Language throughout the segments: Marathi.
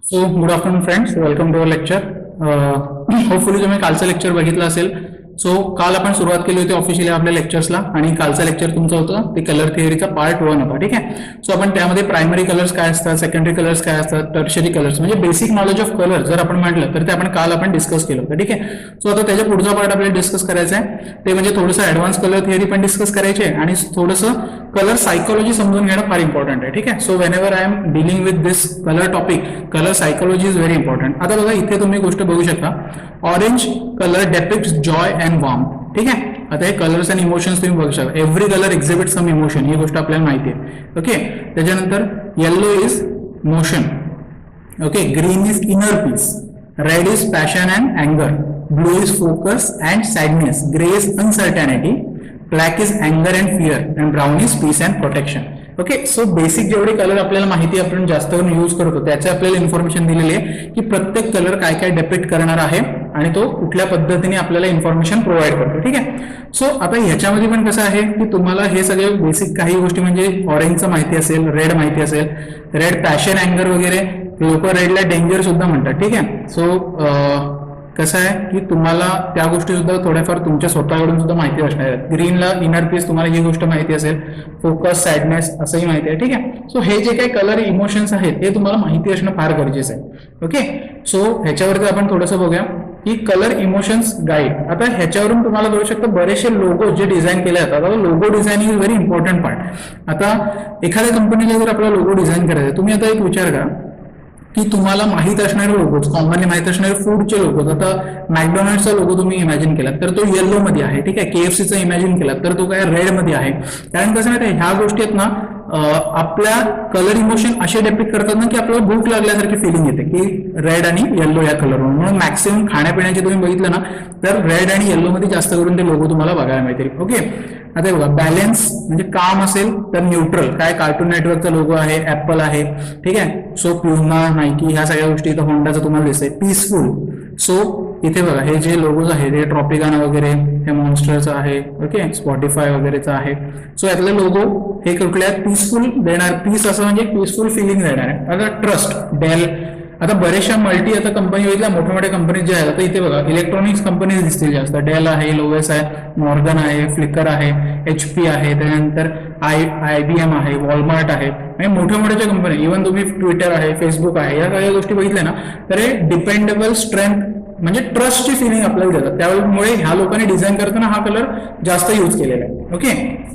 So good afternoon friends, welcome to our lecture. Hopefully तुम्ही कालचं लेक्चर बघितलं असेल. सो काल आपण सुरुवात केली होती ऑफिशियली आपल्या लेक्चर्सला आणि कालचं लेक्चर तुमचं होतं ते कलर थिअरीचा पार्ट 1 होता. ठीक आहे. सो आपण त्यामध्ये प्रायमरी कलर्स काय असतात, सेकंडरी कलर्स काय असतात, टर्शरी कलर्स म्हणजे बेसिक नॉलेज ऑफ कलर जर आपण म्हटलं तर ते आपण डिस्कस केलं होतं. ठीक आहे. सो आता त्याच्या पुढचा पार्ट आपल्याला डिस्कस करायचा आहे ते म्हणजे थोडंसं ऍडव्हान्स कलर थिअरी पण डिस्कस करायचे आहे आणि थोडंसं कलर सायकोलॉजी समजून घेणं फार इम्पॉर्टंट आहे. ठीक आहे. So whenever I am dealing with this colour topic, colour psychology is very important. आता बघा इथे तुम्ही गोष्ट बघू शकता, orange colour depicts joy and warm. ठीक आहे. आता हे कलर्स अँड इमोशन्स तुम्ही बघू शकता. Every colour exhibit some emotion, ही गोष्ट आपल्याला माहिती आहे. ओके. त्याच्यानंतर yellow is motion. Okay. Green is inner peace. Red is passion and अँगर. Blue is focus and sadness. Grey is uncertainty. Black is अँगर and fear and brown is peace and protection. Okay. So basic जेवढे कलर आपल्याला माहिती आपण जास्त करून यूज करतो त्याचे आपल्याला इन्फॉर्मेशन दिलेली आहे की प्रत्येक कलर काय काय डिपिक्ट करणार आहे आणि तो कुठल्या पद्धतीने आपल्याला इन्फॉर्मेशन प्रोव्हाइड करतो. ठीक आहे. सो आता ह्याच्यामध्ये पण कसं आहे की तुम्हाला हे सगळे बेसिक काही गोष्टी म्हणजे ऑरेंजचं माहिती असेल, रेड माहिती असेल. रेड पॅशन अँगर वगैरे, लोक रेडला डेंजर सुद्धा म्हणतात. ठीक आहे. सो कसं आहे की तुम्हाला त्या गोष्टी सुद्धा थोड्याफार तुमच्या स्वतःकडून सुद्धा माहिती असणार आहेत. ग्रीनला इनर पीस तुम्हाला ही गोष्ट माहिती असेल, फोकस, सॅडनेस असंही माहिती आहे. ठीक आहे. सो हे जे काही कलर इमोशन्स आहेत हे तुम्हाला माहिती असणं फार गरजेचं आहे. ओके. सो ह्याच्यावरती आपण थोडंसं बघूया की कलर इमोशन्स गाईड. आता ह्याच्यावरून तुम्हाला बघू शकता बरेचसे लोगो जे डिझाईन केले जातात. आता logo designing is very important part. आता एखाद्या कंपनीला जर आपला लोगो डिझाईन करायचा, तुम्ही आता एक विचार करा की तुम्हाला माहित असणारे लोगोज, कॉमनली माहित असणारे फूडचे लोगोज. आता मॅकडॉनल्डचा लोगो तुम्ही इमॅजिन केला तर तो येलो मध्ये आहे. ठीक आहे. KFCचा इमॅजिन केला तर तो काय रेड मध्ये आहे. कारण कसं माहिती आहे, ह्या गोष्टी आहेत ना आपल्या कलर इमोशन असे डेपिक्ट करतात ना की आपल्याला भूक लागल्यासारखी फिलिंग येते की रेड आणि येल्लो या कलरवर. म्हणून मॅक्सिमम खाण्यापिण्याचे तुम्ही बघितलं ना तर रेड आणि येल्लो मध्ये जास्त करून ते लोगो तुम्हाला बघायला मिळतील. ओके. आता बघा, बॅलन्स म्हणजे काम असेल तर न्यूट्रल, काय कार्टून नेटवर्कचा लोगो आहे, ऍपल आहे. ठीक आहे. सो प्युमा, नायकी ह्या सगळ्या गोष्टी इथं होंडाचं तुम्हाला दिसतंय. पीसफुल. सो इथे बघा हे जे लोगोज आहेत ते ट्रॉपिकाना वगैरे, हे मॉन्स्टरचं आहे. ओके. स्पॉटीफाय वगैरेचं आहे. सो यातले लोगो हे कुठल्या पीसफुल देणार, पीस असं म्हणजे पीसफुल फिलिंग देणार आहे. आता ट्रस्ट, डेल. आता बऱ्याचशा मल्टी आता कंपनी बघितल्या, मोठ्या मोठ्या कंपनीज ज्या आहेत आता इथे बघा इलेक्ट्रॉनिक्स कंपनीज दिसतील जास्त. डेल आहे, लोएस आहे, मॉर्गन आहे, फ्लिकर आहे, HP आहे, त्यानंतर IBM आहे, वॉलमार्ट आहे. म्हणजे मोठ्या मोठ्याच्या कंपनी, इव्हन तुम्ही ट्विटर आहे, फेसबुक आहे, या सगळ्या गोष्टी बघितल्या ना तर हे डिपेंडेबल, स्ट्रेंथ म्हणजे ट्रस्टची फिलिंग आपल्याला देतात. त्यामुळे ह्या लोकांनी डिझाईन करताना हा कलर जास्त यूज केलेला आहे. ओके.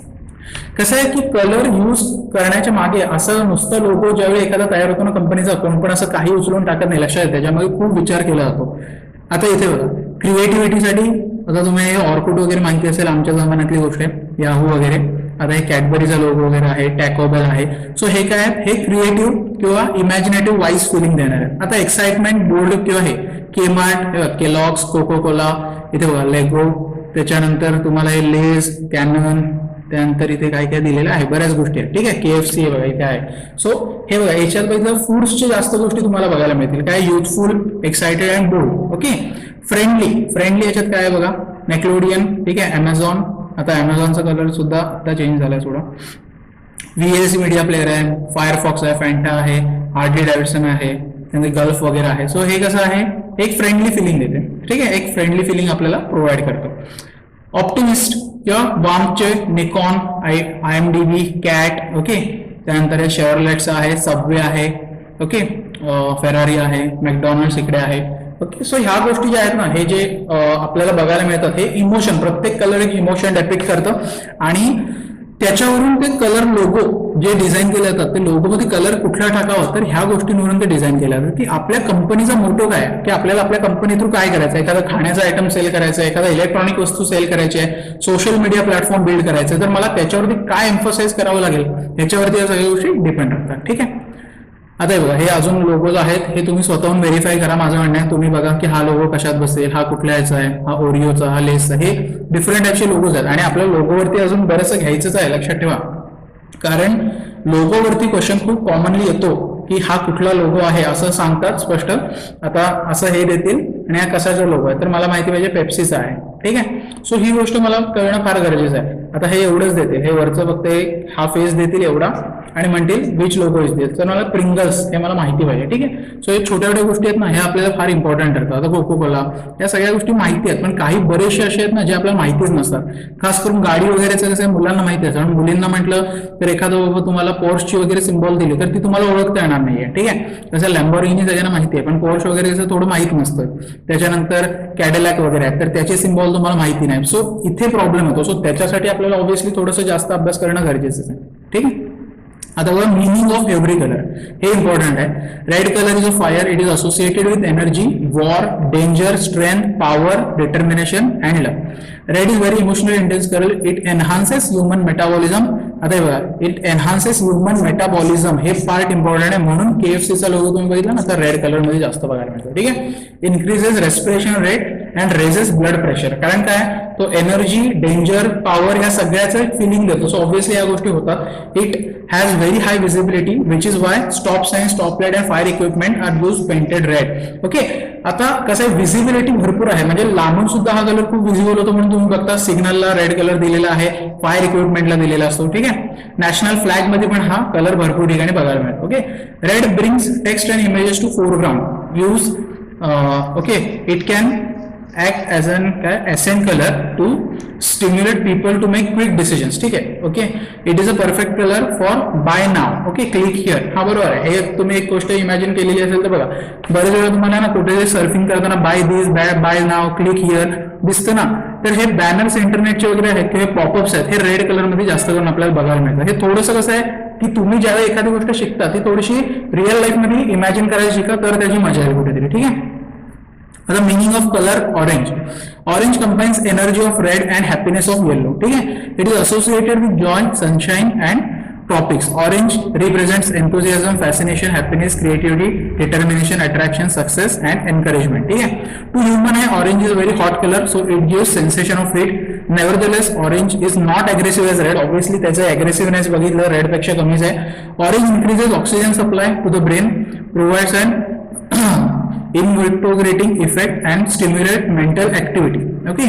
कसं आहे की कलर यूज करण्याच्या मागे असं नुसतं लोगो ज्यावेळी एखादा तयार होतो ना कंपनीचा, कोण पण असं काही उचलून टाकत नाही, लक्षात त्याच्यामध्ये खूप विचार केला जातो. आता इथे बघा क्रिएटिव्हिटीसाठी, आता तुम्ही ऑर्कुट वगैरे माहिती असेल, आमच्या जमान्यातली गोष्ट आहे, याहू वगैरे. आता हे कॅडबरीचा लोगो वगैरे आहे, टॅकोबेल आहे. सो हे काय आहे, हे क्रिएटिव्ह किंवा इमॅजिनेटिव्ह वाईज फिलिंग देणार आहे. आता एक्साइटमेंट, बोल्ड किंवा हे केमार्ट, केलॉग्स, कोको कोला, इथे बघा लेगो. त्याच्यानंतर तुम्हाला हे लेस, कॅनन, त्यानंतर इथे काय काय दिलेलं आहे, बऱ्याच गोष्टी आहेत. ठीक आहे. KFC हे बघा इथे आहे. सो हे बघा याच्यात बघितलं फूड्सच्या जास्त गोष्टी तुम्हाला बघायला मिळतील. काय youthful, excited and bowled. Okay. Friendly याच्यात काय आहे बघा, मॅक्लोडियन. ठीक आहे. Amazon. आता Amazonचा कलर सुद्धा आता चेंज झालाय थोडा. VLC मीडिया प्लेअर आहे, फायरफॉक्स आहे, फॅन्टा आहे, हार्डली डेव्हिडसन आहे, त्यानंतर गल्फ वगैरे आहे. सो हे कसं आहे, एक फ्रेंडली फिलिंग देते. ठीक आहे. एक फ्रेंडली फिलिंग आपल्याला प्रोव्हाइड करतो. ऑप्टिमिस्ट किंवा वार्मचे निकॉन, IMDb, कॅट. ओके. त्यानंतर शेवरलेटचं आहे, सबवे आहे. ओके. फेरारी आहे, मॅकडॉनल्ड्स इकडे आहे. ओके. सो ह्या गोष्टी ज्या आहेत ना, हे जे आपल्याला बघायला मिळतात हे इमोशन, प्रत्येक कलर एक इमोशन डेपिक्ट करतं आणि त्याच्यावरून ते कलर लोगो जे डिझाईन केले जातात ते लोगोमध्ये कलर कुठला टाकावा तर ह्या गोष्टींवरून ते डिझाईन केलं जातं की आपल्या कंपनीचा मोटो काय आहे, की आपल्याला आपल्या कंपनी थ्रू काय करायचं, एखादा खाण्याचा आयटम सेल करायचा आहे, एखादा इलेक्ट्रॉनिक वस्तू सेल करायची आहे, सोशल मीडिया प्लॅटफॉर्म बिल्ड करायचं आहे, तर मला त्याच्यावरती काय एम्फसाइज करावं लागेल याच्यावरती या सगळ्या गोष्टी डिपेंड राहतात. ठीक आहे. आता हे बघा हे अजून लोगोज आहेत, हे तुम्ही स्वतःहून व्हेरीफाय करा. माझं म्हणणं आहे तुम्ही बघा की हा लोगो कशात बसेल, हा कुठल्या याचा आहे, हा ओरिओचा, हा लेसचा, हे डिफरंट टाईपचे लोगोज आहेत आणि आपल्या लोगोवरती अजून बरंचसं घ्यायचंच आहे, लक्षात ठेवा. कारण लोगोवरती क्वेश्चन खूप कॉमनली येतो की हा कुठला लोगो आहे असं सांगतात स्पष्ट. आता असं हे देतील आणि हा कशाचा लोगो आहे तर मला माहिती पाहिजे पेप्सीचा आहे. ठीक आहे. सो ही गोष्ट मला कळणं फार गरजेचं आहे. आता हे एवढंच देतील, हे वरचं फक्त एक हा फेस देतील एवढा आणि म्हणतील विच लोगो इज दिस, तर मला प्रिंगल्स हे मला माहिती पाहिजे. ठीक आहे. सो हे छोट्या छोट्या गोष्टी आहेत ना, हे आपल्याला फार इम्पॉर्टंट ठरतात. आता कोको कोला या सगळ्या गोष्टी माहिती आहेत, पण काही बरेचसे असे आहेत ना जे आपल्याला माहितीच नसतात. खास करून गाडी वगैरेचं कसं मुलांना माहिती असतं, मुलींना म्हटलं तर एखादं बाबा तुम्हाला पोर्शची वगैरे सिम्बॉल दिली तर ती तुम्हाला ओळखता येणार नाहीये. ठीक आहे. जसं लॅम्बोर्गिनी सगळ्यांना माहिती आहे, पण पोर्श वगैरे कसं थोडं माहित नसतं. त्याच्यानंतर कॅडिलॅक वगैरे आहेत, तर त्याचे सिम्बॉल तुम्हाला माहिती नाही. सो इथे प्रॉब्लेम होतो. सो त्याच्यासाठी आपल्याला ऑब्व्हियसली थोडंसं जास्त अभ्यास करणं गरजेचं आहे. ठीक आहे. आता बघा मिनिंग ऑफ एव्हरी कलर हे इम्पॉर्टंट आहे. Red colour is a fire, it is associated with energy, war, danger, strength, power, determination and love. Red is very emotional intense colour, it enhances human metabolism. आता बघा इट एनहान्सेस ह्युमन मेटाबॉलिझम हे पार्ट इम्पॉर्टंट आहे, म्हणून KFCचा लोगो तुम्ही बघितला ना तर रेड कलर मध्ये जास्त बघायला मिळतो. ठीक आहे. Increases respiration rate and raises blood pressure, कारण काय तो एनर्जी, डेंजर, पॉवर ह्या सगळ्याचं एक फिलिंग देतो. सो ऑब्व्हियसली या गोष्टी होतात. It has very high visibility, which is why stop signs, stop light and fire equipment are used painted red. Okay. आता कसं आहे विजिबिलिटी भरपूर आहे, म्हणजे लांबून सुद्धा हा कलर खूप विजिबल होतो, म्हणून तुम्ही बघता सिग्नलला रेड कलर दिलेला आहे, फायर इक्विपमेंटला दिलेला असतो. ठीक आहे. नॅशनल फ्लॅग मध्ये पण हा कलर भरपूर ठिकाणी बघायला मिळतो. Okay. Red brings text and images to foreground. Use okay it can act as an ascent color to stimulate people to make quick decisions. ठीक आहे. Okay. It is a perfect colour for buy now. Okay. Click here. हा बरोबर आहे. हे तुम्ही एक गोष्ट इमॅजिन केलेली असेल तर बघा बरेच वेळा तुम्हाला ना कुठे सर्फिंग करताना buy this, buy now, click here दिसतं ना, तर हे बॅनर्स इंटरनेटचे वगैरे आहेत किंवा पॉपअप्स आहेत हे रेड कलर मध्ये जास्त करून आपल्याला बघायला मिळतं. हे थोडंसं कसं आहे की तुम्ही ज्यावेळी एखादी गोष्ट शिकता ती थोडीशी रिअल लाईफ मध्ये इमॅजिन करायला शिका तर त्याची मजा आहे कुठेतरी. ठीक आहे. The meaning of color orange. Orange combines energy of red and happiness of yellow. ठीक है. It is associated with joy, sunshine and tropics. Orange represents enthusiasm, fascination, happiness, creativity, determination, attraction, success and encouragement. ठीक है. To human eye, orange is a very hot color, so it gives sensation of heat. Nevertheless, orange is not aggressive as red. Obviously, त्याचा aggressiveness बघितलं रेड पेक्षा कमीच आहे. Orange increases oxygen supply to the brain, provides an invigorating effect and stimulate mental activity. Okay.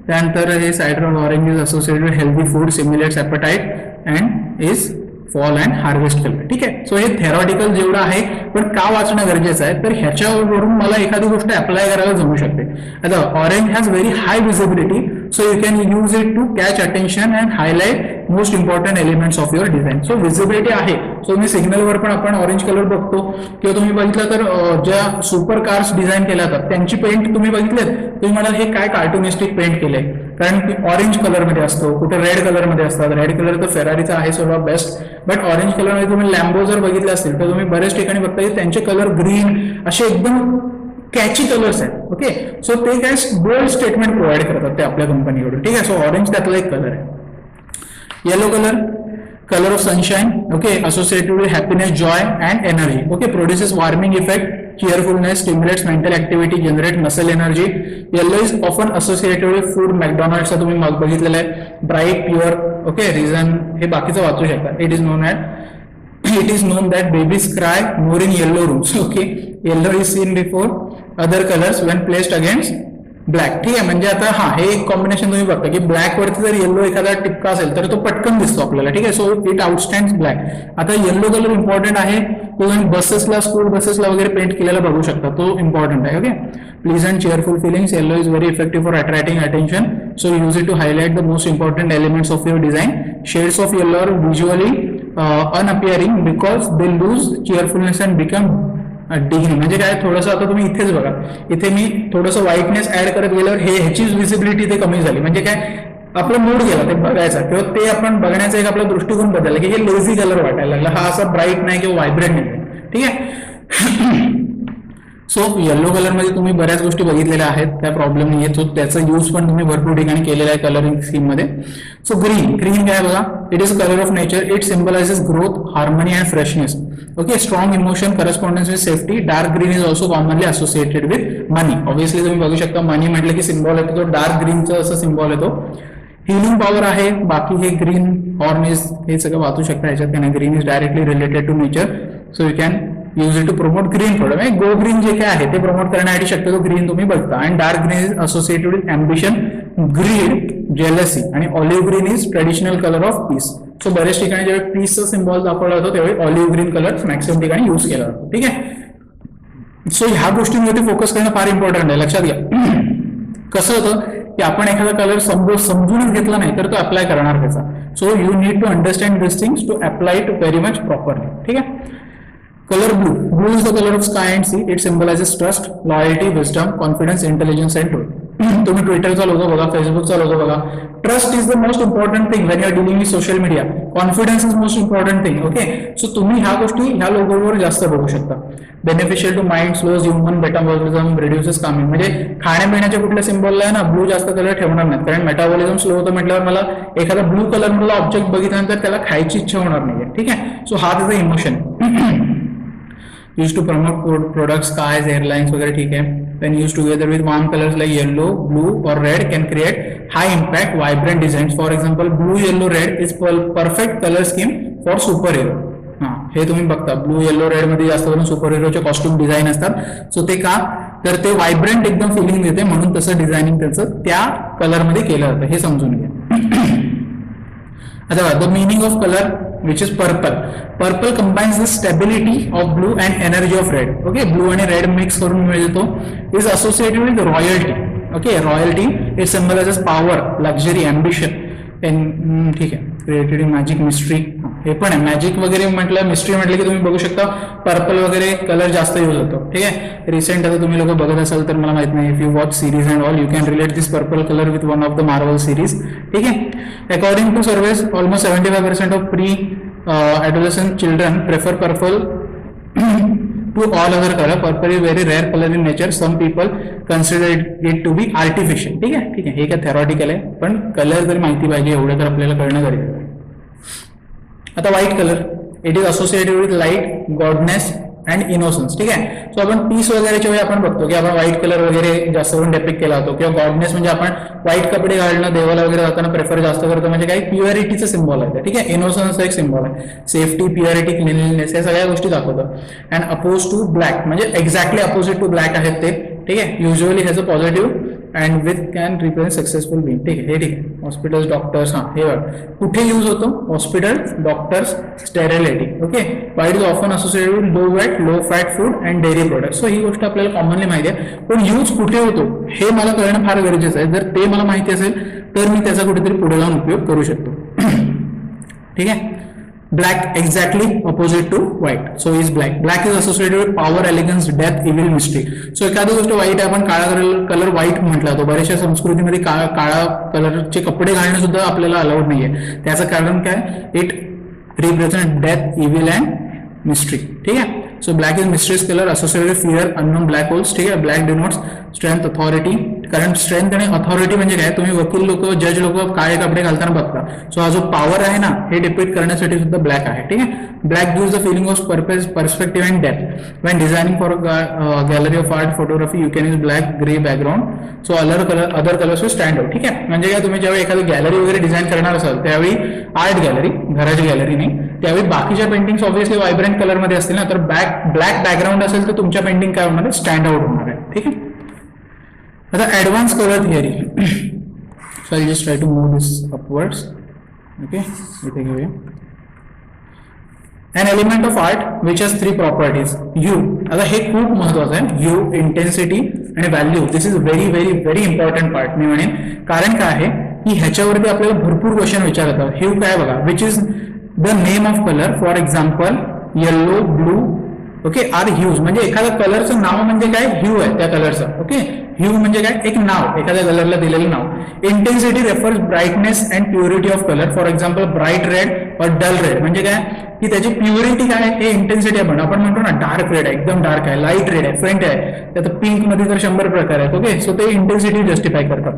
त्यानंतर हे cider orange is associated with healthy food, stimulates appetite and is fall and harvest colour. ठीक आहे. सो हे थेरॉटिकल जेवढं आहे, पण का वाचणं गरजेचं आहे तर ह्याच्यावरून मला एखादी गोष्ट अप्लाय करायला जमू शकते. आता orange has very high visibility, so you can use it to catch attention and highlight most important elements of your design. So visibility आहे. सो मी सिग्नलवर पण आपण ऑरेंज कलर बघतो, किंवा तुम्ही बघितलं तर ज्या सुपर कार्स डिझाईन केल्या जातात त्यांची पेंट तुम्ही बघितलेत, तुम्ही म्हणाल हे काय कार्टुनिस्टिक पेंट केलंय, कारण की ऑरेंज कलर मध्ये असतो, कुठे रेड कलर मध्ये असतात. रेड कलर तर फेरारीचा आहे सर्वात बेस्ट, बट ऑरेंज कलर मध्ये तुम्ही लॅम्बो जर बघितले असतील तर तुम्ही बऱ्याच ठिकाणी बघता त्यांचे कलर ग्रीन असे एकदम कॅची कलर्स आहेत. ओके. सो ते काय बोल्ड स्टेटमेंट प्रोव्हाइड करतात ते आपल्या कंपनीकडून. ठीक आहे. सो ऑरेंज त्यातला एक कलर आहे. Yellow colour, color of sunshine, okay, associated with happiness, joy and energy. Okay, produces warming effect, cheerfulness, stimulates mental activity, generate muscle energy. Yellow is often associated with food. McDonald's चा तुम्ही मग बघितलेला आहे. bright, pure. Okay, reason हे बाकीचं वाचू शकता. It is known that babies cry more in yellow rooms. Okay, yellow is seen before other colors when placed against black. ठीक आहे. म्हणजे आता हा हे एक कॉम्बिनेशन तुम्ही बघता की ब्लॅक वरती जर येल्लो एखादा टिपका असेल तर तो पटकन दिसतो आपल्याला. ठीक आहे. So it outstands black. आता येल्लो कलर इम्पॉर्टंट आहे, तो तुम्ही बसेसला, स्कूल बसेसला वगैरे पेंट केलेला बघू शकता, तो इम्पॉर्टंट आहे. Okay. Pleasant cheerful feelings. Yellow is very effective for attracting attention, so use it to highlight the most important elements of your design. Shades of yellow are visually unappearing because they lose cheerfulness and become degree. म्हणजे काय थोडंसं आता तुम्ही इथेच बघा, इथे मी थोडंसं व्हाईटनेस ऍड करत गेल्यावर हे ह्याची विजिबिलिटी ते कमी झाली. म्हणजे काय आपला मूड गेला ते बघायचा, किंवा ते आपण बघण्याचा एक आपला दृष्टिकोन बदलला की हे लेझी कलर वाटायला लागला, हा असा ब्राईट नाही किंवा व्हायब्रंट नाही. ठीक आहे. सो येल्लो कलर मध्ये तुम्ही बऱ्याच गोष्टी बघितलेल्या आहेत, त्या प्रॉब्लेम नाही आहे. सो त्याचा यूज पण तुम्ही भरपूर ठिकाणी केलेला आहे कलरिंग स्कीम मध्ये. सो ग्रीन काय बघा, it is colour of nature, it symbolises growth, harmony and freshness. Okay. Strong emotion, correspondence with safety. Dark green is also commonly associated with money. Obviously तुम्ही बघू शकता मनी म्हटलं की सिम्बॉल येतो तो डार्क ग्रीनचा असं सिम्बॉल येतो. हिलिंग पॉवर आहे. बाकी हे ग्रीन हॉर्न इज हे सगळं वाचू शकता ह्याच्यात, त्यांना green is directly related to nature, so you can use it to promote green product. Go green जे काय आहे ते प्रमोट करण्यासाठी शक्यतो ग्रीन तुम्ही बघता. And dark green is associated with ambition, greed, jealousy. आणि olive green is traditional colour of peace. So बरेच ठिकाणी जेव्हा पीसचा सिम्बॉल दाखवला जातो त्यावेळी ऑलिव्ह ग्रीन कलर मॅक्सिमम ठिकाणी यूज केला जातो. ठीक आहे. सो ह्या गोष्टींवरती फोकस करणं फार इम्पॉर्टंट आहे. लक्षात घ्या. कसं होतं की आपण एखादा कलर समजूनच घेतला नाही तर तो अप्लाय करणार त्याचा. So you need to understand this things to apply it very much properly. ठीक आहे. Colour blue. Blue is the colour of sky and sea. It symbolises trust, loyalty, wisdom, confidence, intelligence and truth. तुम्ही ट्विटरचा लोगो बघा, फेसबुकचा लोगो बघा. Trust is the most important thing when you are dealing with social media. Confidence is most important thing. Okay. So तुम्ही ह्या गोष्टी ह्या लोगोवर जास्त बघू शकता. Beneficial to mind, slows human metabolism, reduces calming. म्हणजे खाण्यापिण्याच्या कुठल्या सिम्बॉलला आहे ना ब्लू जास्त कलर ठेवणार नाही, कारण मेटाबॉलिझम स्लो होतं म्हटल्यावर मला एखादा ब्लू कलर मधला ऑब्जेक्ट बघितल्यानंतर त्याला खायची इच्छा होणार नाहीये. ठीक आहे. सो हा त्याचा emotion. used to promote products, cars, airlines वगैरह. ठीक है. when used together with warm colors like yellow, blue or red can create high impact vibrant designs. For example, blue, yellow, red is perfect color scheme for superhero. हां, हे तुम्ही बघता ब्लू येलो रेड मध्ये जास्त करून सुपर हिरोचे कॉस्ट्युम डिझाईन असतात. सो ते का तर ते व्हायब्रंट एकदम फिलिंग देते, म्हणून तसं डिझायनिंग त्याचं त्या कलर मध्ये केलं जातं. हे समजून घ्या. आता the meaning of colour which is purple. Purple combines the stability of blue and energy of red. Okay, blue आणि red mix करून मिळतो. Is associated with royalty. Okay, royalty it symbolizes power, luxury, ambition. ठीक आहे. क्रिएटिव्हिटी, मॅजिक, मिस्ट्री हे पण आहे. मॅजिक वगैरे म्हटलं, मिस्ट्री म्हटलं की तुम्ही बघू शकता पर्पल वगैरे कलर जास्त यूज होतो. ठीक आहे. रिसेंट आता तुम्ही लोक बघत असाल तर मला माहित नाही, if you watch series and all you can relate this purple colour with one of the Marvel series. ठीक आहे. According to surveys almost 75% of pre adolescent children prefer purple to all other color. Purple is very rare color in nature. Some people consider it to be artificial. ठीक आहे. ठीक आहे. हे काय थेरॉटिकल आहे, पण कलर जर माहिती पाहिजे एवढं तर आपल्याला कळणं गरजेचं आहे. आता white colour. It is associated with light, goodness and innocence. ठीक आहे. सो आपण पीस वगैरेच्या वेळी आपण बघतो की आपण व्हाईट कलर वगैरे जास्त करून डेपिक्ट केला जातो, किंवा गॉडनेस म्हणजे आपण व्हाईट कपडे घालणं देवाला वगैरे जाताना प्रेफर जास्त करतो, म्हणजे काही प्युरिटीचं सिम्बॉल आहे. ठीक आहे. इनोसन्सचा एक सिम्बॉल आहे. सेफ्टी, प्युरिटी, क्लिनलीनेस या सगळ्या गोष्टी दाखवतो. अँड अपोज टू ब्लॅक म्हणजे एक्झॅक्टली अपोजिट टू ब्लॅक आहेत ते. ठीक आहे. युजली ह्याचं positive and with can represent successful being. ठीक आहे. हे ठीक आहे. Hospitals, doctors. हां, हे कुठे यूज होतो? Hospital, doctors, sterility. Okay. White is often associated with low watt, low fat food and dairy products. So ही गोष्ट आपल्याला कॉमनली माहिती आहे, पण यूज कुठे होतो हे मला कळणं फार गरजेचं आहे. जर ते मला माहिती असेल तर मी त्याचा कुठेतरी पुढे जाऊन उपयोग करू शकतो. ठीक आहे. Black exactly opposite to white. So is black. Black is associated with power, elegance, death, evil, mystery. So एखादी गोष्ट वाईट आहे, आपण काळा कलर व्हाईट म्हटला जातो. बऱ्याचशा संस्कृतीमध्ये काळा कलरचे कपडे घालणं सुद्धा आपल्याला अलाउड नाहीये. त्याचं कारण काय? It represent death, evil and mystery. ठीक आहे. So black is mysteries colour associated with fear, unknown, black holes. ठीक आहे. Black denotes strength, authority. कारण स्ट्रेंथ आणि अथॉरिटी म्हणजे काय? तुम्ही वकील लोक, जज लोक काळे कपडे घालताना बघता. सो हा जो पॉवर आहे ना हे डिपेक्ट करण्यासाठी सुद्धा ब्लॅक आहे. ठीक आहे. Black gives the feeling of purpose, perspective and depth. When designing for gallery of art, photography you can use black, grey background. So other colours will stand out. ठीक आहे. म्हणजे काय, तुम्ही ज्यावेळी एखादी गॅलरी वगैरे डिझाईन करणार असाल त्यावेळी आर्ट गॅलरी, घराची गॅलरी नाही, त्यावेळी बाकीच्या पेंटिंग्स ऑब्व्हियसली व्हायब्रंट कलर मध्ये असतील ना, तर ब्लॅक बॅकग्राऊंड असेल तर तुमच्या पेंटिंग काय होणार आहे? स्टँड आउट होणार आहे. ठीक आहे. आता advance colour theory. So I just try to move this upwards. Okay. इथे घेऊया. An element of art which has three properties. Hue. आता हे खूप महत्वाचं आहे. Hue, intensity आणि value. This is very very very important part मी म्हणेन. कारण काय आहे की ह्याच्यावरती आपल्याला भरपूर क्वेश्चन विचारतात. Hue काय बघा, which is the name of color. For example, yellow, blue. Okay. Are hues म्हणजे एखाद्या कलरचं नाव म्हणजे काय? ह्यू आहे त्या कलरचं. ओके. ह्यू म्हणजे काय? एक नाव, एखाद्या कलरला दिलेलं नाव. Intensity refers brightness and purity of colour. For example bright red और डल रेड म्हणजे काय की त्याची प्युरिटी काय आहे? हे इंटेन्सिटी आपण म्हणतो ना डार्क रेड आहे, एकदम डार्क आहे, लाईट रेड आहे, फेंट आहे. त्यात पिंक मध्ये तर 100 प्रकार आहेत. ओके. सो ते इंटेन्सिटी जस्टिफाय करतात.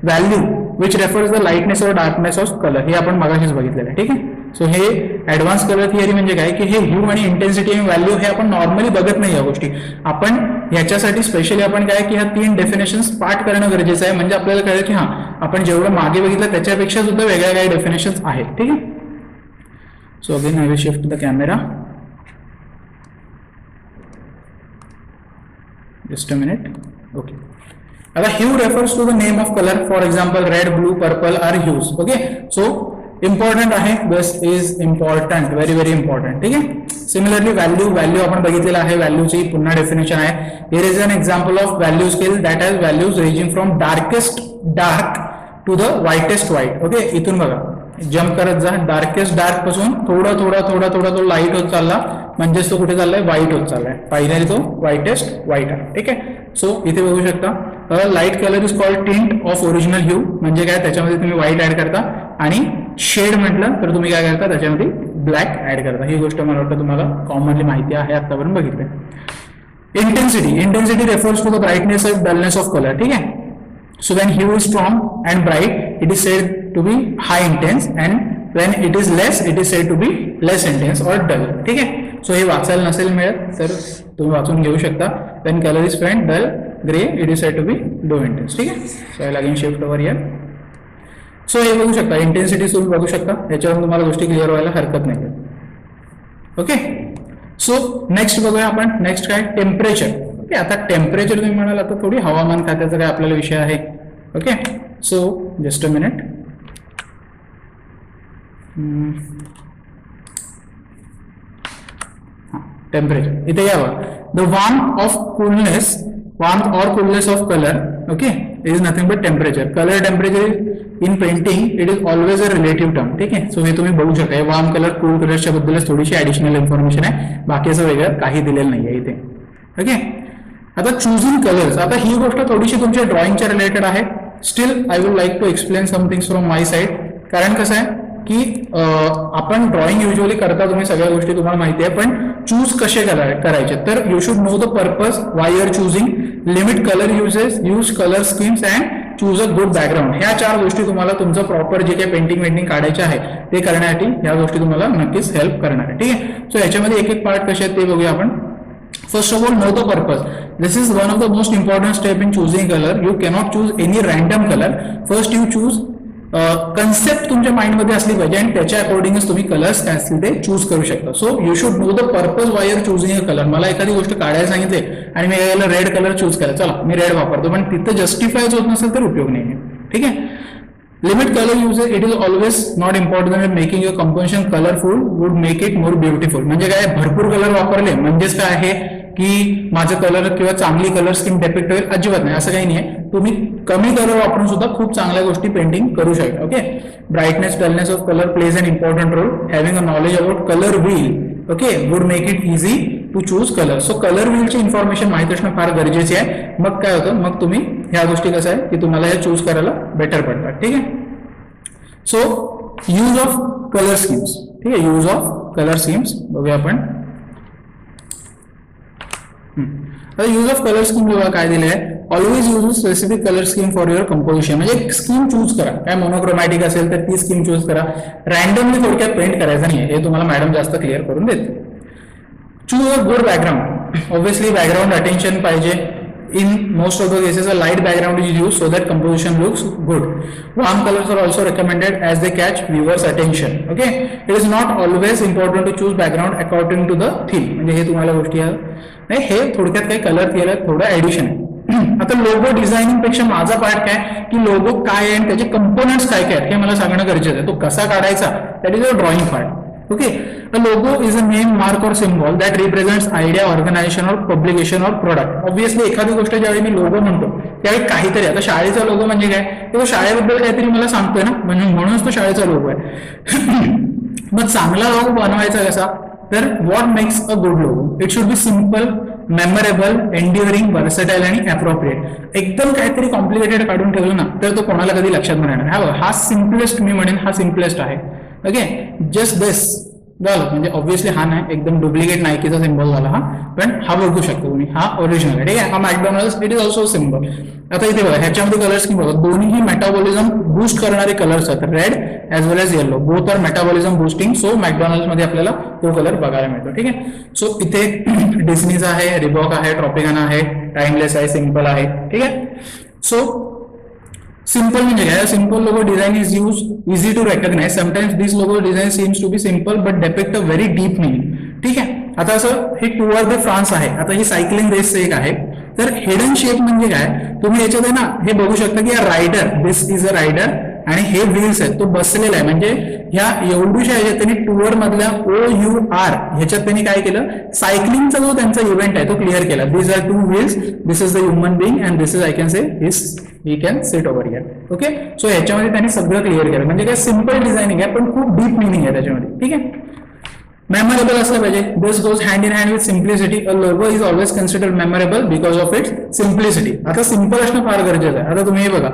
Value which refers the lightness और डार्कनेस ऑफ कलर. हे आपण मगाशीच बघितलेलं आहे. ठीक आहे. सो हे ऍडव्हान्स कलर थिअरी म्हणजे काय की हे ह्यू आणि इंटेन्सिटी आणि व्हॅल्यू हे आपण नॉर्मली बघत नाही या गोष्टी. आपण ह्याच्यासाठी स्पेशली आपण काय की ह्या 3 डेफिनेशन्स पाठ करणं गरजेचं आहे, म्हणजे आपल्याला कळेल की हा आपण जेवढं मागे बघितलं त्याच्यापेक्षा सुद्धा वेगळ्या काही डेफिनेशन्स आहेत. ठीक आहे. So again I will shift the camera. Just a minute. Okay. आता hue refers to the name of colour. For example red, blue, purple are hues. Okay. So important आहे, this is important, very very important. ठीक आहे. सिमिलरली व्हॅल्यू आपण बघितलेला आहे, व्हॅल्यूची पुन्हा डेफिनेशन आहे. Here is an example of value scale that has values ranging from darkest dark to the whitest white. Okay, इथून बघा जम्प करत जा, डार्केस्ट डार्क पासून थोडा थोडा थोडा थोडा तो लाईट होत चालला, म्हणजेच तो कुठे चाललाय, व्हाईट होत चाललाय. फायनली तो व्हाईटेस्ट व्हाईट आहे. ठीक आहे. सो इथे बघू शकता light colour is called tint of original hue, म्हणजे काय त्याच्यामध्ये तुम्ही व्हाईट ऍड करता, आणि शेड म्हटलं तर तुम्ही काय करता त्याच्यामध्ये ब्लॅक ऍड करता. ही गोष्ट मला वाटतं तुम्हाला कॉमनली माहिती आहे, आतापर्यंत बघितलं. Intensity refers to the brightness of dullness of colour. ठीक आहे. So when hue is strong and bright, it is said to be high intense, and when it is less, it is said to be less intense or dull. ठीक आहे. सो हे वाचायला नसेल मिळत तर तुम्ही वाचून घेऊ शकता. when color is faint, dull, gray, it is said to be low intense. ठीक आहे. So I'll again shift over here. So हे बघू शकता, इंटेन्सिटी तुम्ही बघू शकता, याच्यावरून तुम्हाला गोष्टी क्लिअर व्हायला हरकत नाही. ओके. सो नेक्स्ट बघूया आपण. नेक्स्ट काय, टेम्परेचर. ओके, आता टेम्परेचर तुम्ही म्हणाल आता थोडी हवामान खात्याचा काय आपल्याला विषय आहे. Okay. So just a minute. Temperature इथे यावं. The warmth of coolness, warmth और coolness of colour, okay, is nothing but temperature. Colour temperature in painting it is always a relative term. ठीक आहे. सो हे तुम्ही बघू शकता, वार्म कलर कूल कलरच्या बद्दलच थोडीशी ऍडिशनल इन्फॉर्मेशन आहे, बाकी असं वेगळं काही दिलेलं नाही आहे इथे. ओके. आता चूजिंग कलर्स, आता ही गोष्ट थोडीशी तुमच्या ड्रॉइंगच्या रिलेटेड आहे. Still I would like to explain something from my side. कारण कसं आहे की आपण ड्रॉइंग युजली करता, तुम्ही सगळ्या गोष्टी तुम्हाला माहिती आहे, पण चूज कसे करायचे तर you should know the purpose why you are choosing, limit colour uses, use colour schemes and choose a good background. ह्या 4 गोष्टी तुम्हाला तुमचं प्रॉपर जे काही पेंटिंग वेंटिंग आहे ते करण्यासाठी ह्या गोष्टी तुम्हाला नक्कीच हेल्प करणार आहे. ठीक आहे. सो याच्यामध्ये एक एक पार्ट कसे आहेत ते बघूया आपण. First of all, know the purpose. This is one of the most important step in choosing color. You cannot choose any random color. First you choose concept तुमच्या माइंड मध्ये असली पाहिजे आणि त्याच्या अकॉर्डिंगच तुम्ही कलर्स काय असतील ते चूज करू शकता. So you should know the purpose why are choosing a colour. मला एखादी गोष्ट काढायला सांगितले आणि मी याला रेड कलर चूज केला, चला मी रेड वापरतो, पण तिथं जस्टिफायच होत नसेल तर उपयोग नाही आहे. ठीक आहे. Limit colour uses, it is always not important. Making your composition colourful would make it more beautiful. म्हणजे काय, भरपूर कलर वापरले म्हणजेच काय आहे की माझं कलर किंवा चांगली कलर स्कीम डेपिक्ट होईल, अजिबात नाही, असं काही नाही आहे. तुम्ही कमी कलर वापरून सुद्धा खूप चांगल्या गोष्टी पेंटिंग करू शकता. Okay. Brightness dullness of colour plays an important role. Having a knowledge about colour wheel, okay, would make it easy to choose colour. So colour व्हीलची इन्फॉर्मेशन माहित असणं फार गरजेची आहे. मग काय होतं, मग तुम्ही ह्या गोष्टी कसं आहे की तुम्हाला हे चूज करायला बेटर पडतात. ठीक आहे. So use of colour schemes. ठीक आहे. यूज ऑफ कलर स्कीम्स बघूया आपण. आता यूज ऑफ कलर स्कीम बघा काय दिले आहे. Always use specific colour scheme for your composition. म्हणजे स्कीम चूज करा, काय मोनोक्रोमॅटिक असेल तर ती स्कीम चूज करा. रॅन्डमली थोडक्यात पेंट करायचं नाही, हे तुम्हाला मॅडम जास्त क्लिअर करून देते. Choose a good background. Obviously background attention पाहिजे. In most of the cases, a light background is used so that composition looks good. Warm colors are also recommended as they catch viewers' attention. Okay, it is not always important to choose background according to the theme. म्हणजे हे तुम्हाला गोष्टी आहे, हे थोडक्यात काही कलर केलं थोडं ऍडिशन आहे. आता लोगो डिझायनिंग पेक्षा माझा पार्ट काय की लोगो काय आहे आणि त्याचे कंपोनेंट्स काय काय हे मला सांगणं गरजेचं आहे. तो कसा काढायचा, that is a drawing part. Okay, a logo is a name, mark or symbol that represents idea, organization or publication or product. Obviously एखादी गोष्ट ज्यावेळी मी लोगो म्हणतो त्यावेळी काहीतरी, आता शाळेचा लोगो म्हणजे काय, तो शाळेबद्दल काहीतरी मला सांगतोय ना, म्हणूनच तो शाळेचा लोगो आहे. मग चांगला लोगो बनवायचा कसा, तर what makes a good logo. It should be simple, memorable, enduring, versatile आणि अप्रोप्रिएट. एकदम काहीतरी कॉम्प्लिकेटेड काढून ठेवलं ना तर तो कोणाला कधी लक्षात नाही राहणार. हा सिम्पलेस्ट, मी म्हणेन हा सिम्पलेस्ट आहे. ओके, जस्ट दिस झालं. म्हणजे ऑब्व्हियसली हा नाही, एकदम डुप्लिकेट नायकीचा सिम्बॉल झाला हा, पण हा बघू शकतो तुम्ही, हा ओरिजिनल आहे. ठीक आहे. हा McDonald's, it is also symbol. आता इथे बघा, ह्याच्यामध्ये कलर स्कीम बघा, दोन्ही मेटाबॉलिझम बूस्ट करणारे कलर्स आहेत, red as well as yellow. Both are metabolism boosting. So McDonald's मध्ये आपल्याला तो कलर बघायला मिळतो. ठीक आहे. सो इथे डिस्नीचा आहे, रिबॉक आहे, ट्रॉपिकाना आहे, टाइमलेस आहे, सिम्पल आहे. ठीक आहे. सो सिंपल म्हणजे काय, simple logo design is use easy to recognise. Sometimes this logo design seems to be simple but depict a very deep meaning. ठीक आहे. आता असं हे टूअर द फ्रान्स आहे, आता ही सायकलिंग रेसचं एक आहे. तर हिडन शेप म्हणजे काय, तुम्ही याच्यात आहे ना हे बघू शकता की rider, this is a rider आणि हे व्हील्स आहेत तो बसलेला आहे, म्हणजे ह्या एवढ्याशा ह्याच्यात त्यांनी टूर मधल्या OUR ह्याच्यात त्यांनी काय केलं, सायकलिंगचा जो त्यांचा इव्हेंट आहे तो क्लिअर केला. This are 2 wheels, this is the human being and this is I can say he can sit over here. Okay, so ह्याच्यामध्ये त्यांनी सगळं क्लिअर केलं, म्हणजे काय सिम्पल डिझायनिंग आहे पण खूप डीप मिनिंग आहे त्याच्यामध्ये. ठीक आहे, मेमोरेबल असलं पाहिजे. This goes hand in hand with simplicity. A logo is always considered memorable because of its simplicity. आता सिम्पल असणं फार गरजेचं आहे. आता तुम्ही हे बघा,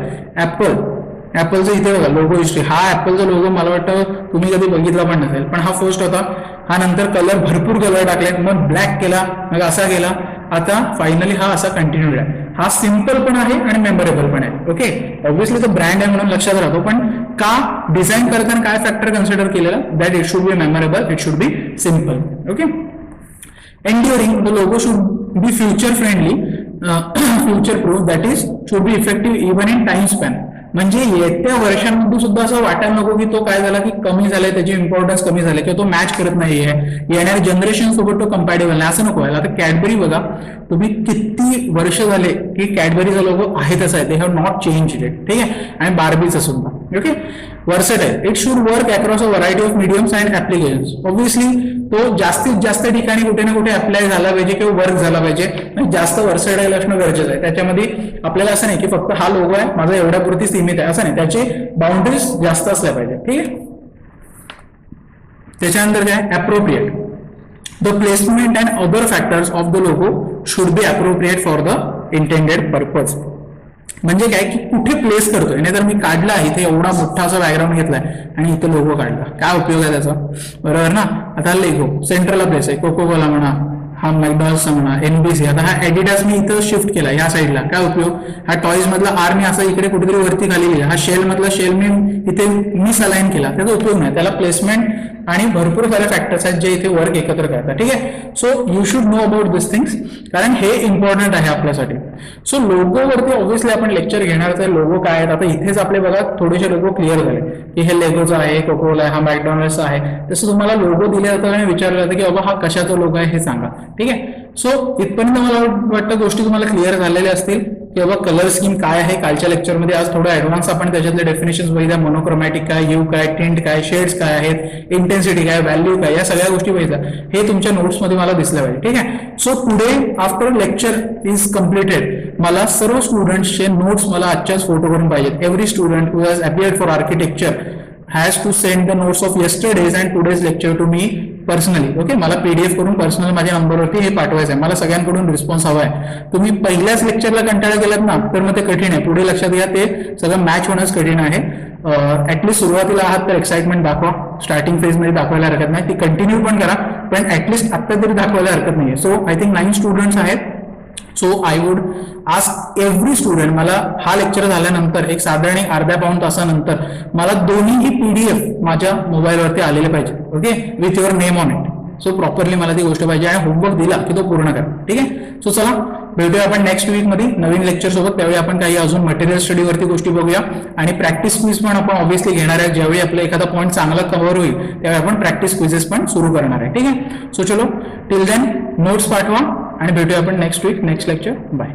ऍपलचं इथे बघा लोगो हिस्ट्री, हा ऍपलचा लोगो मला वाटतं तुम्ही कधी बघितला पण नसेल, पण हा फर्स्ट होता. हा नंतर कलर भरपूर कलर टाकले, मग ब्लॅक केला, मग असा केला, आता फायनली हा असा कंटिन्यूड आहे. हा सिम्पल पण आहे आणि मेमोरेबल पण आहे. ओके, ऑब्व्हियसली तो ब्रँड आहे म्हणून लक्षात राहतो, पण का डिझाईन करताना काय फॅक्टर कन्सिडर केलेला, that it should be memorable, it should be simple. Okay, enduring, the logo should be future friendly, future proof, that is should be effective even in time span. म्हणजे येत्या वर्षांमध्ये सुद्धा असं वाटायला नको की तो काय झाला की कमी झालाय, त्याची इम्पॉर्टन्स कमी झाली किंवा तो मॅच करत नाहीये, येणाऱ्या जनरेशन सोबत तो कंपॅटेबल नाही, असं नको व्हायला. आता कॅडबरी बघा, तुम्ही किती वर्ष झाले की कॅडबरीचा लोगो आहे तसा आहे, they have not change it. ठीक आहे, आणि बार्बीचा सुद्धा. Okay, versatile, it should work across a variety of mediums and applications. Obviously तो जास्तीत जास्त ठिकाणी कुठे ना कुठे अप्लाय झाला पाहिजे किंवा वर्क झाला पाहिजे, जास्त वर्सेटाईल असणं गरजेचं आहे. त्याच्यामध्ये आपल्याला असं नाही की फक्त हा लोगो आहे माझा एवढ्यापुरती सीमित आहे, असं नाही, त्याची बाउंड्रीज जास्त असल्या पाहिजे. ठीक आहे, त्याच्यानंतर काय, appropriate, the placement and other factors of the logo should be appropriate for the intended purpose. म्हणजे काय की कुठे प्लेस करतोय, नाही तर मी काढला इथे एवढा मोठा असा बॅकग्राऊंड घेतलाय आणि इथे लोगो काढला, काय उपयोग आहे त्याचा, बरोबर ना. आता लेगो सेंट्रलला प्लेस आहे, कोको कोला म्हणा, हा मॅकडॉनल्डचा म्हणा, NBC, आता हा ऍडिडास मी इथं शिफ्ट केला या साईडला, काय उपयोग, हा टॉईज मधला R मी असा इकडे कुठेतरी वरती खाली लिहिला, हा शेल मधला शेल मी इथे मिस अलाइन केला, त्याचा उपयोग नाही. त्याला प्लेसमेंट आणि भरपूर सारे फॅक्टर्स आहेत जे इथे वर्क एकत्र करतात. ठीक आहे, so you should know about this things, कारण हे इम्पॉर्टंट आहे आपल्यासाठी. सो लोगोवरती ऑब्व्हियसली आपण लेक्चर घेणारच आहे. लोगो काय आहेत, आता इथेच आपले बघा थोडेसे लोगो क्लिअर झाले की हे लेगोचा आहे, कोकोला आहे, हा मॅकडॉनल्ड्सचा आहे. तसं तुम्हाला लोगो दिले जातात आणि विचारलं जातं की बाबा हा कशाचा लोगो आहे हे सांगा. ठीक आहे, सो इथपर्यंत मला वाटतं गोष्टी तुम्हाला क्लिअर झालेल्या असतील की बाबा कलर स्कीम काय आहे. कालच्या लेक्चरमध्ये आज थोडं ऍडव्हान्स आपण त्याच्यातले डेफिनेशन्स बघितल्या, मोनोक्रोमॅटिक काय, ह्यू काय, टिंट काय, शेड्स काय आहेत, इंटेन्सिटी काय, व्हॅल्यू काय, या सगळ्या गोष्टी बघितल्या. हे तुमच्या नोट्समध्ये मला दिसल्या पाहिजे. ठीक आहे, so today after lecture is completed मला सर्व स्टुडंट्सचे नोट्स मला आजच्याच फोटो करून पाहिजेत. Every student who has appeared for architecture has to send the notes of yesterday's and today's lecture to me personally. Okay, मला PDF करून पर्सनल माझ्या नंबरवरती हे पाठवायचं आहे. मला सगळ्यांकडून रिस्पॉन्स हवा आहे. तुम्ही पहिल्याच लेक्चरला कंटाळा केलात ना तर मग ते कठीण आहे. पुढे लक्षात घ्या, ते सगळं मॅच होणंच कठीण आहे. ऍटलीस्ट सुरुवातीला आहात तर एक्साइटमेंट दाखवा, स्टार्टिंग फेज मध्ये दाखवायला हरकत नाही, ती कंटिन्यू पण करा, पण ऍटलीस्ट आता तरी दाखवायला हरकत नाहीये. सो आय थिंक 9 स्टुडंट्स आहेत. So I would ask every student, मला हा लेक्चर झाल्यानंतर एक साधारण अर्ध्या पाऊण तासानंतर मला दोन्हीही PDF माझ्या मोबाईलवरती आलेले पाहिजे. Okay, with your name on it. So properly मला ती गोष्ट पाहिजे आणि होमवर्क दिला की तो पूर्ण करा. ठीक आहे, सो चला भेटूया आपण नेक्स्ट वीक मध्ये नवीन लेक्चर सोबत. त्यावेळी आपण काही अजून मटेरियल स्टडीवरती गोष्टी बघूया आणि प्रॅक्टिस क्विज पण आपण ऑब्व्हियसली घेणार आहे. ज्यावेळी आपला एखादा पॉईंट चांगला कव्हर होईल त्यावेळी आपण प्रॅक्टिस क्विजेस पण सुरू करणार आहे. ठीक आहे, सो चलो टिल देन नोट्स पाठवा आणि भेटूया आपण next week next lecture. Bye.